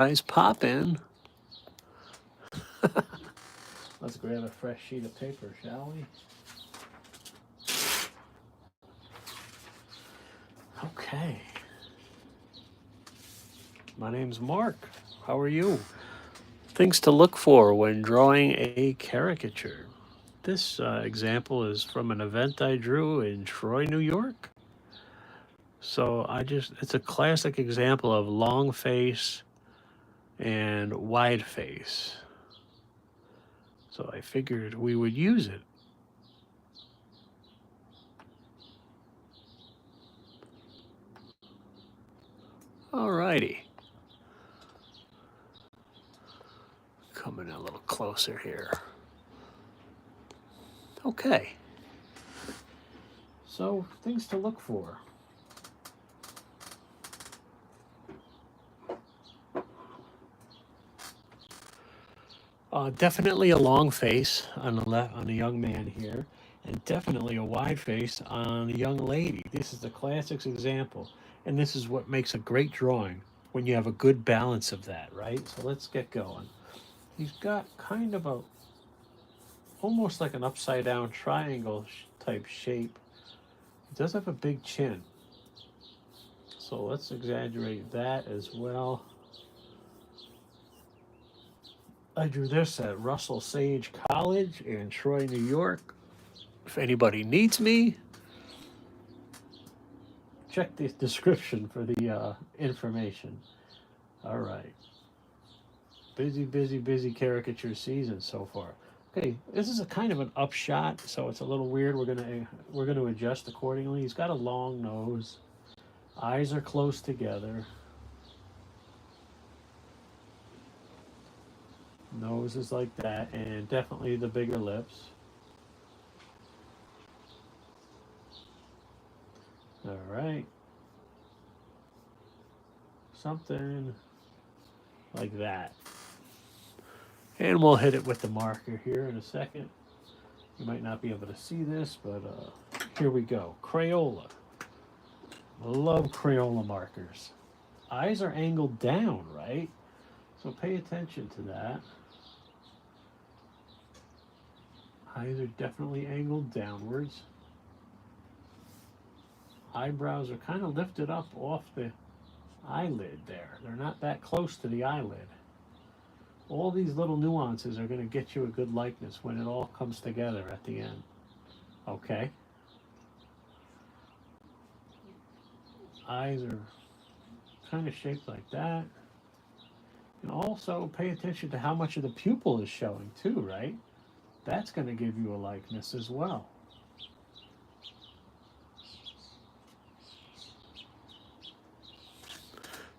Guys, pop in. Let's grab a fresh sheet of paper, shall we? Okay. My name's Mark. How are you? Things to look for when drawing a caricature. This example is from an event I drew in Troy, New York. So it's a classic example of long face and wide face. So I figured we would use it. Alrighty. Coming a little closer here. Okay. So, things to look for. Definitely a long face on the left on the young man here, and definitely a wide face on the young lady. This is the classics example, and this is what makes a great drawing when you have a good balance of that, right? So let's get going. He's got kind of a almost like an upside down triangle type shape. He does have a big chin, so let's exaggerate that as well. I drew this at Russell Sage College in Troy, New York. If anybody needs me, check the description for the information. All right. Busy, busy, busy caricature season so far. Okay, this is a kind of an upshot, so it's a little weird. We're gonna adjust accordingly. He's got a long nose. Eyes are close together. Nose is like that, and definitely the bigger lips. All right. Something like that. And we'll hit it with the marker here in a second. You might not be able to see this, but here we go. Crayola. Love Crayola markers. Eyes are angled down, right? So pay attention to that. Eyes are definitely angled downwards. Eyebrows are kind of lifted up off the eyelid there. They're not that close to the eyelid. All these little nuances are going to get you a good likeness when it all comes together at the end. Okay. Eyes are kind of shaped like that. And also pay attention to how much of the pupil is showing too, right? That's going to give you a likeness as well.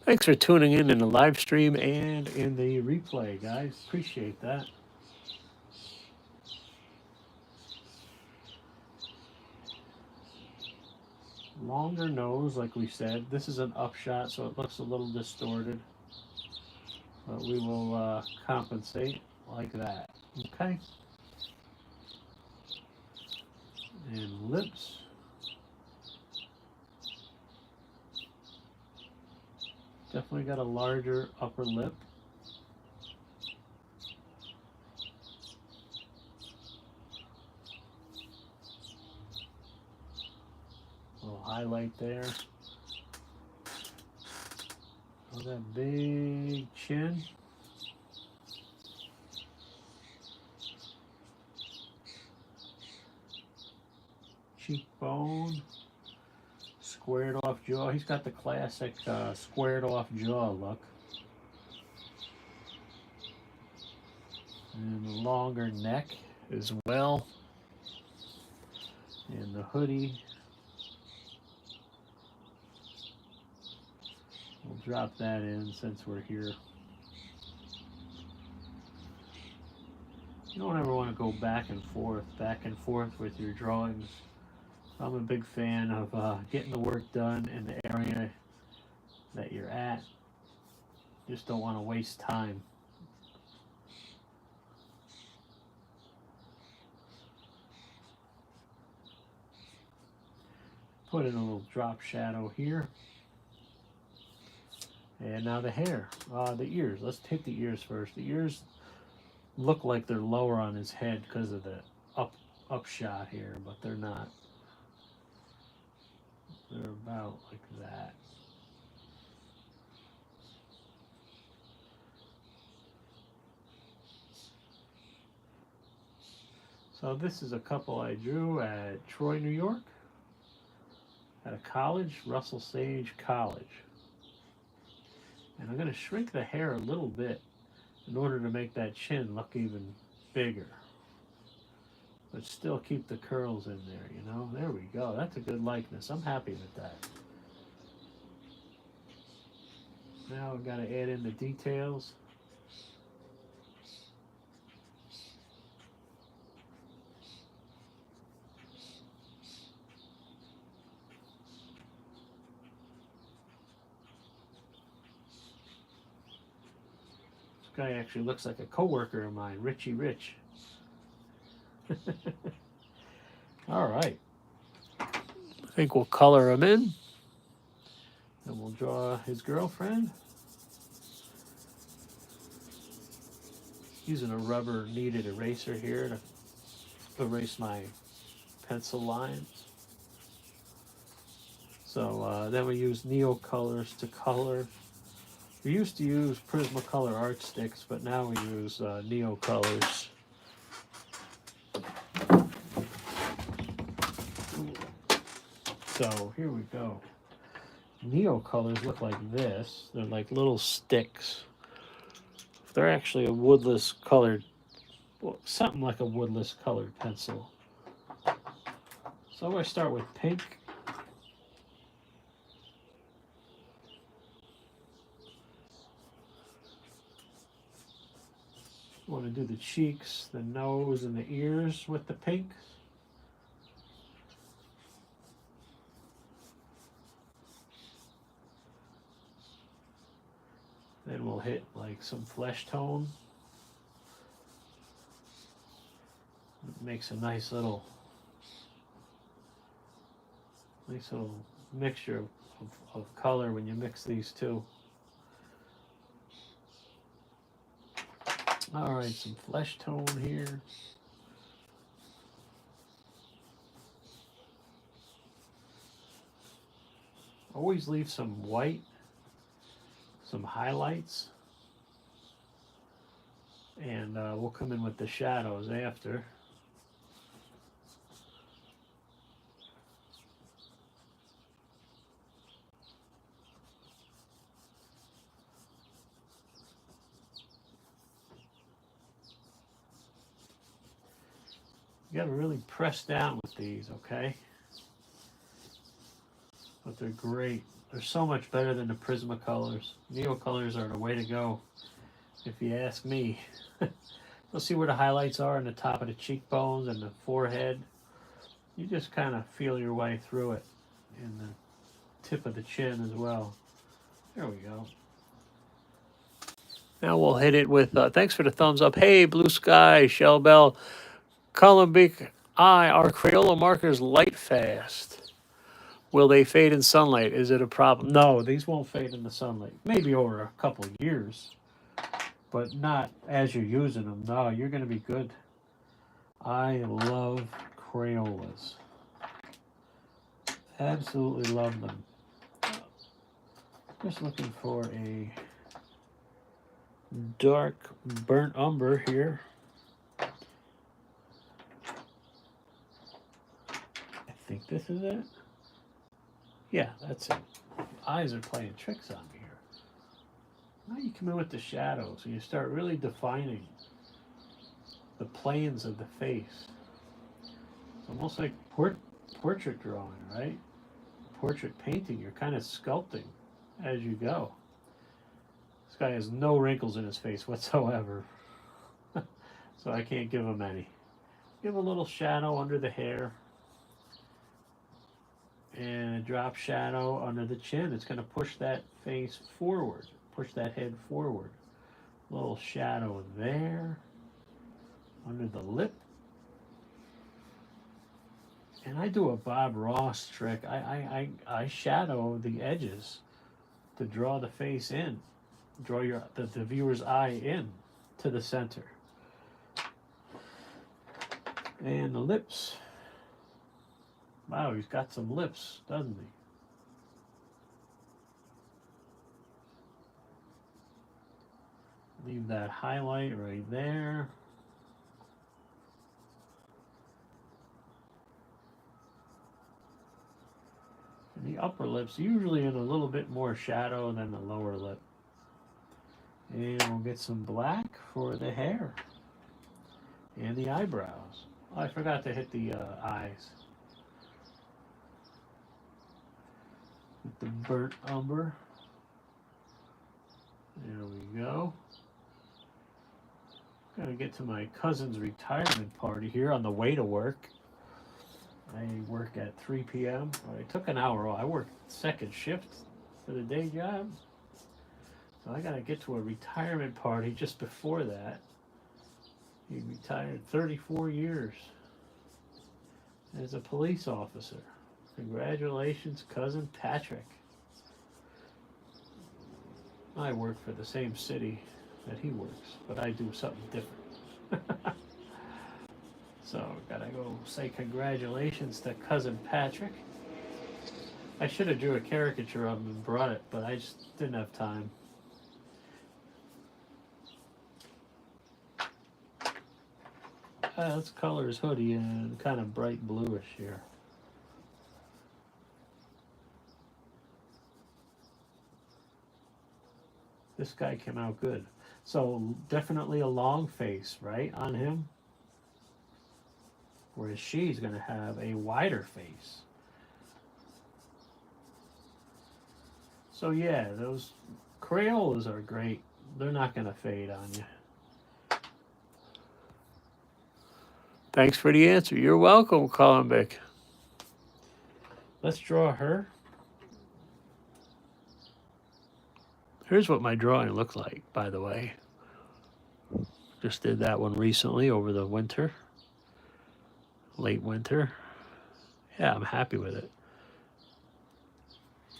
Thanks for tuning in the live stream and in the replay, guys. Appreciate that. Longer nose, like we said. This is an upshot, so it looks a little distorted. But we will compensate like that. Okay? And lips. Definitely got a larger upper lip. A little highlight there. Oh, that big chin. Cheekbone. Squared off jaw. He's got the classic squared off jaw look. And the longer neck as well. And the hoodie. We'll drop that in since we're here. You don't ever want to go back and forth with your drawings. I'm a big fan of getting the work done in the area that you're at. Just don't want to waste time. Put in a little drop shadow here. And now the hair, the ears. Let's hit the ears first. The ears look like they're lower on his head because of the upshot here, but they're not. They're about like that. So this is a couple I drew at Troy, New York, at a college, Russell Sage College. And I'm going to shrink the hair a little bit in order to make that chin look even bigger. But still keep the curls in there, you know? There we go. That's a good likeness. I'm happy with that. Now I've got to add in the details. This guy actually looks like a coworker of mine, Richie Rich. All right. I think we'll color him in. And we'll draw his girlfriend. Using a rubber kneaded eraser here to erase my pencil lines. So then we use Neo colors to color. We used to use Prismacolor art sticks, but now we use Neo colors. So here we go. Neo colors look like this. They're like little sticks. They're actually a woodless colored, well, something like a woodless colored pencil. So I'm going to start with pink. I want to do the cheeks, the nose, and the ears with the pink. Then we'll hit like some flesh tone. It makes a nice little mixture of color when you mix these two. All right, some flesh tone here. Always leave some white, some highlights, and we'll come in with the shadows after. You got to really press down with these, okay? But they're great. They're so much better than the Prismacolors. Neo colors are the way to go, if you ask me. You'll see where the highlights are on the top of the cheekbones and the forehead. You just kind of feel your way through it, and the tip of the chin as well. There we go. Now we'll hit it with, thanks for the thumbs up. Hey, Blue Sky, Shell Bell, Columbic Eye, are Crayola markers light fast? Will they fade in sunlight? Is it a problem? No, these won't fade in the sunlight. Maybe over a couple of years, but not as you're using them. No, you're going to be good. I love Crayolas. Absolutely love them. Just looking for a dark burnt umber here. I think this is it. Yeah, that's it. Eyes are playing tricks on me here. Now you come in with the shadows and you start really defining the planes of the face. It's almost like portrait drawing, right? Portrait painting. You're kind of sculpting as you go. This guy has no wrinkles in his face whatsoever. So I can't give him any. Give a little shadow under the hair. And a drop shadow under the chin. It's going to push that face forward. Push that head forward. A little shadow there. Under the lip. And I do a Bob Ross trick. I shadow the edges to draw the face in, draw the viewer's eye in to the center. And the lips. Wow, he's got some lips, doesn't he? Leave that highlight right there. And the upper lip's usually in a little bit more shadow than the lower lip. And we'll get some black for the hair and the eyebrows. Oh, I forgot to hit the eyes with the burnt umber. There we go. Gonna get to my cousin's retirement party here on the way to work. I work at 3 p.m. I took an hour off. I work second shift for the day job. So I gotta get to a retirement party just before that. He retired 34 years as a police officer. Congratulations, cousin Patrick. I work for the same city that he works, but I do something different. So gotta go say congratulations to cousin Patrick. I should have drew a caricature of him and brought it, but I just didn't have time. Let's color his hoodie in kind of bright bluish here. This guy came out good. So definitely a long face, right, on him. Whereas she's going to have a wider face. So yeah, those Crayolas are great. They're not going to fade on you. Thanks for the answer. You're welcome, Columbic. Let's draw her. Here's what my drawing looked like, by the way. Just did that one recently over the winter. Late winter. Yeah, I'm happy with it.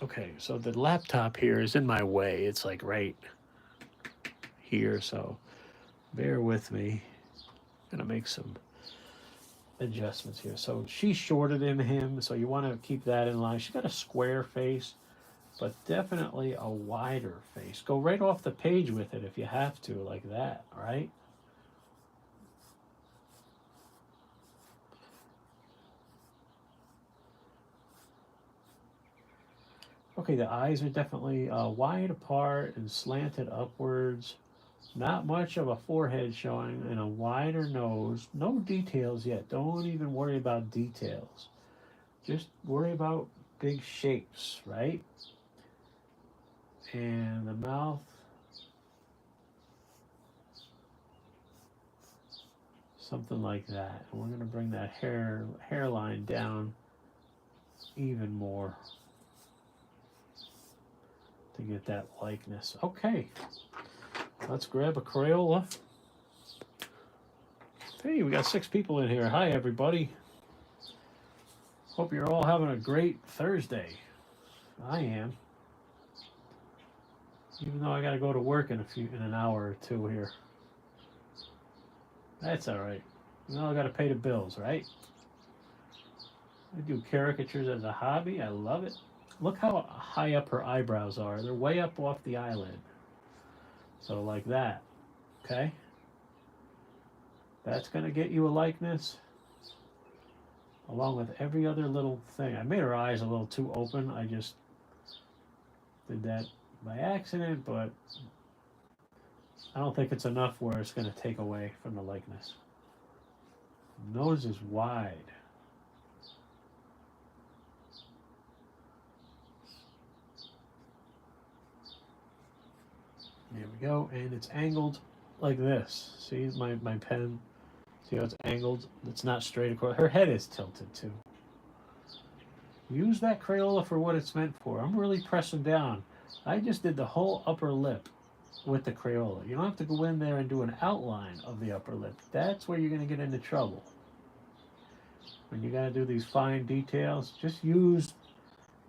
Okay, so the laptop here is in my way. It's like right here, so bear with me. I'm gonna make some adjustments here. So she's shorter than him, so you want to keep that in line. She's got a square face, but definitely a wider face. Go right off the page with it if you have to, like that, right? Okay, the eyes are definitely wide apart and slanted upwards. Not much of a forehead showing and a wider nose. No details yet. Don't even worry about details. Just worry about big shapes, right? And the mouth. Something like that. And we're going to bring that hairline down even more to get that likeness. Okay. Let's grab a Crayola. Hey, we got 6 people in here. Hi, everybody. Hope you're all having a great Thursday. I am. Even though I got to go to work in an hour or two here. That's all right. I got to pay the bills, right? I do caricatures as a hobby. I love it. Look how high up her eyebrows are. They're way up off the eyelid. So like that, okay? That's going to get you a likeness, along with every other little thing. I made her eyes a little too open. I just did that by accident, but I don't think it's enough where it's going to take away from the likeness. Nose is wide. There we go, and it's angled like this. See my pen? See how it's angled? It's not straight across. Her head is tilted too. Use that Crayola for what it's meant for. I'm really pressing down. I just did the whole upper lip with the Crayola. You don't have to go in there and do an outline of the upper lip. That's where you're going to get into trouble. When you got to do these fine details, just use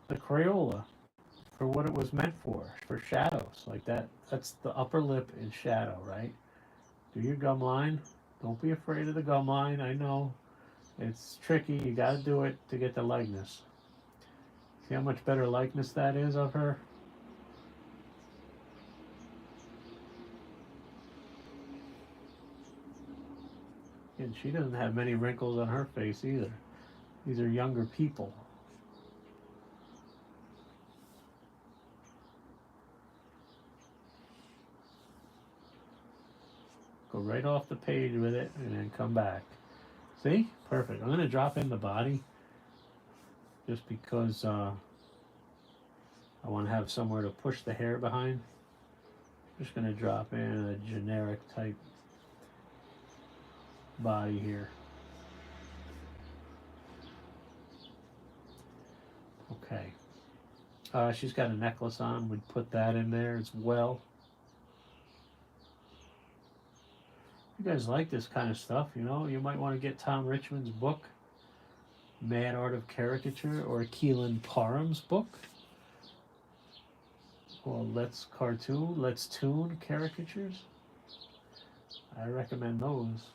the Crayola for what it was meant for shadows like that. That's the upper lip in shadow, right? Do your gum line. Don't be afraid of the gum line. I know it's tricky. You got to do it to get the likeness. See how much better likeness that is of her? And she doesn't have many wrinkles on her face either. These are younger people. Go right off the page with it and then come back. See? Perfect. I'm going to drop in the body just because I want to have somewhere to push the hair behind. Just going to drop in a generic type body here. Okay. She's got a necklace on. We'd put that in there as well. You guys like this kind of stuff, you know? You might want to get Tom Richmond's book, Mad Art of Caricature, or Keelan Parham's book, or Let's Tune Caricatures. I recommend those.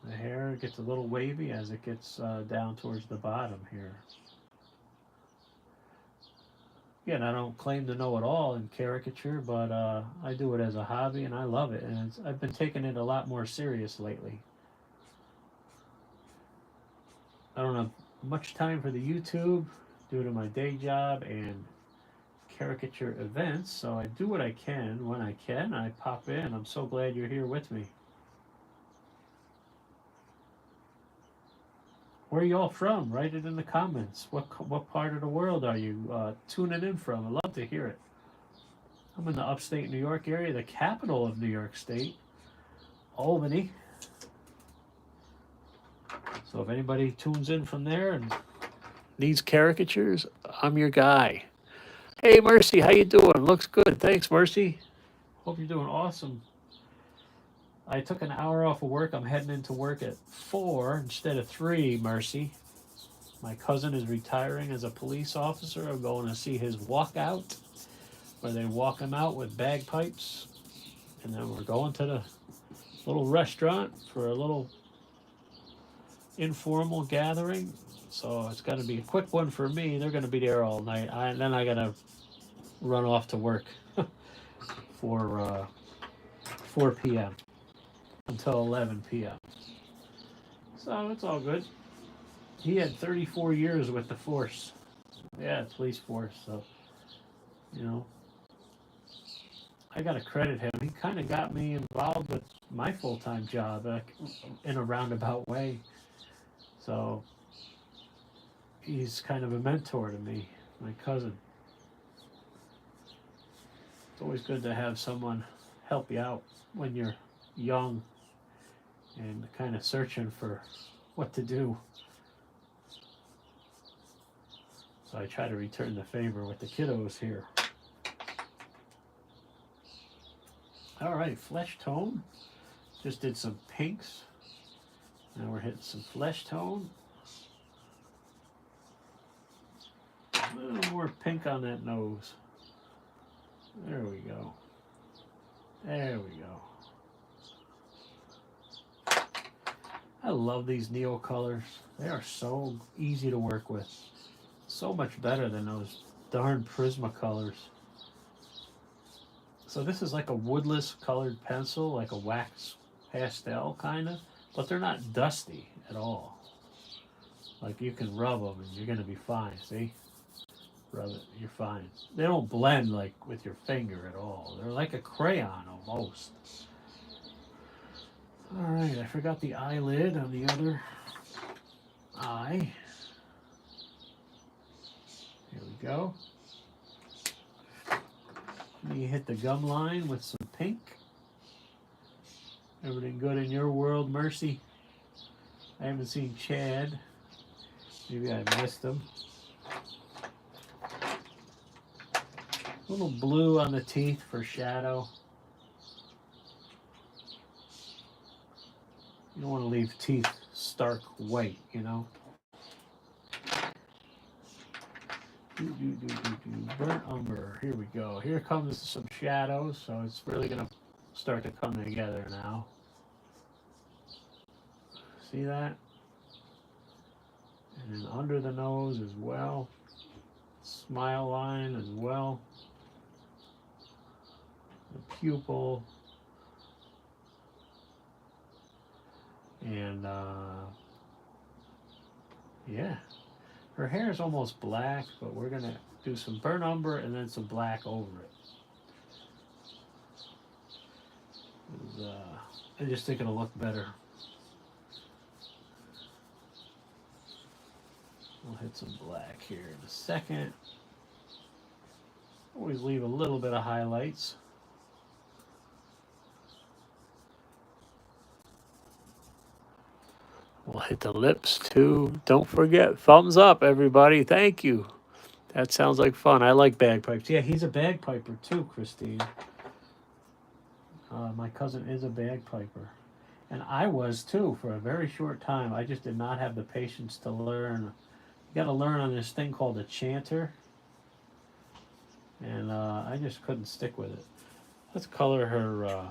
The hair gets a little wavy as it gets down towards the bottom here. Again, I don't claim to know it all in caricature, but I do it as a hobby and I love it. And I've been taking it a lot more serious lately. I don't have much time for the YouTube due to my day job and caricature events, so I do what I can when I can. I pop in. I'm so glad you're here with me. Where are you all from? Write it in the comments. What part of the world are you tuning in from? I'd love to hear it. I'm in the upstate New York area, the capital of New York State, Albany. So if anybody tunes in from there and needs caricatures, I'm your guy. Hey, Mercy, how you doing? Looks good. Thanks, Mercy. Hope you're doing awesome. I took an hour off of work. I'm heading into work at 4 instead of 3, Mercy. My cousin is retiring as a police officer. I'm going to see his walkout, where they walk him out with bagpipes. And then we're going to the little restaurant for a little informal gathering. So it's going to be a quick one for me. They're going to be there all night. Then I got to run off to work for 4 p.m. until 11 p.m. So it's all good. He had 34 years with the force. Yeah, police force. So, you know, I got to credit him. He kind of got me involved with my full-time job in a roundabout way. So he's kind of a mentor to me, my cousin. It's always good to have someone help you out when you're young and kind of searching for what to do. So I try to return the favor with the kiddos here. All right, flesh tone. Just did some pinks. Now we're hitting some flesh tone. A little more pink on that nose. There we go. There we go. I love these Neo colors. They are so easy to work with. So much better than those darn Prismacolors. So this is like a woodless colored pencil, like a wax pastel kind of, but they're not dusty at all. Like you can rub them and you're going to be fine, see? Rub it, you're fine. They don't blend like with your finger at all. They're like a crayon almost. All right, I forgot the eyelid on the other eye. Here we go. You hit the gum line with some pink. Everything good in your world, Mercy? I haven't seen Chad. Maybe I missed him. A little blue on the teeth for shadow. You don't want to leave teeth stark white, you know? Burnt umber. Here we go. Here comes some shadows, so it's really going to start to come together now. See that? And then under the nose as well. Smile line as well. The pupil. And yeah, her hair is almost black, but we're gonna do some burnt umber and then some black over it. I just think it'll look better. We'll hit some black here in a second. Always leave a little bit of highlights. We'll hit the lips too. Don't forget, thumbs up, everybody. Thank you. That sounds like fun. I like bagpipes. Yeah, he's a bagpiper too, Christine. My cousin is a bagpiper. And I was too for a very short time. I just did not have the patience to learn. You got to learn on this thing called a chanter. And I just couldn't stick with it. Let's color her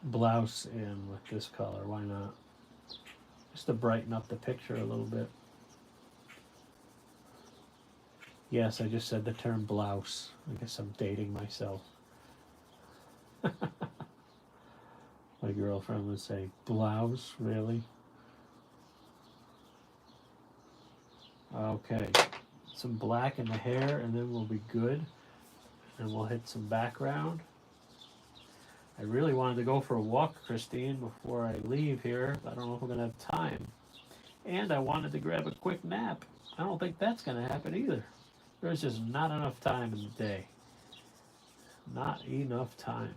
blouse in with this color. Why not? Just to brighten up the picture a little bit. Yes, I just said the term blouse. I guess I'm dating myself. My girlfriend would say, blouse, really? Okay, some black in the hair and then we'll be good. And we'll hit some background. I really wanted to go for a walk, Christine, before I leave here. I don't know if we're going to have time. And I wanted to grab a quick nap. I don't think that's going to happen either. There's just not enough time in the day. Not enough time.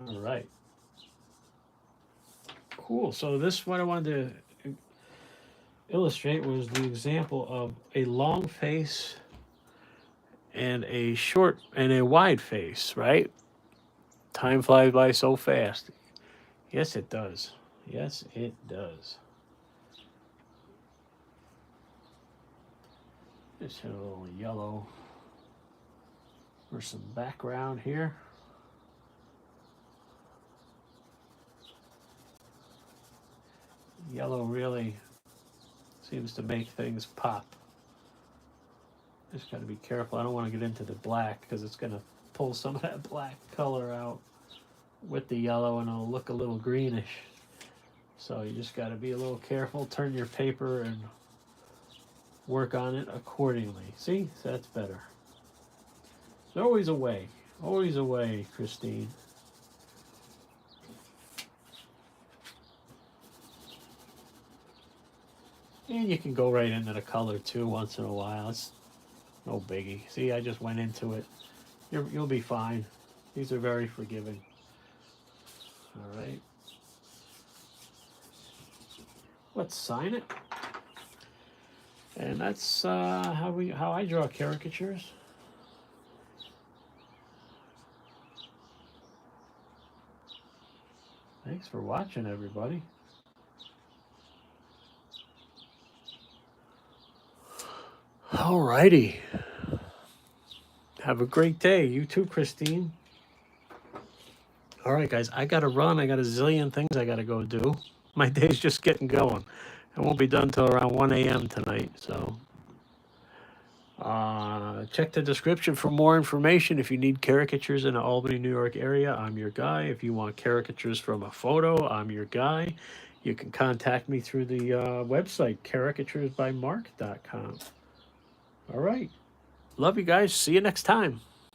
All right. Cool. So this, what I wanted to illustrate was the example of a long face and a short and a wide face, right? Time flies by so fast. Yes, it does. Yes, it does. Just hit a little yellow for some background here. Yellow really seems to make things pop. Just got to be careful. I don't want to get into the black because it's going to pull some of that black color out with the yellow and it'll look a little greenish. So you just got to be a little careful. Turn your paper and work on it accordingly. See, so that's better. There's always a way, Christine. And you can go right into the color too once in a while. It's no biggie. See, I just went into it. You'll be fine. These are very forgiving. All right. Let's sign it. And that's how I draw caricatures. Thanks for watching, everybody. Alrighty. Have a great day. You too, Christine. All right, guys, I got to run. I got a zillion things I got to go do. My day's just getting going. I won't be done till around 1 a.m. tonight. So check the description for more information. If you need caricatures in the Albany, New York area, I'm your guy. If you want caricatures from a photo, I'm your guy. You can contact me through the website, caricaturesbymark.com. All right. Love you guys. See you next time.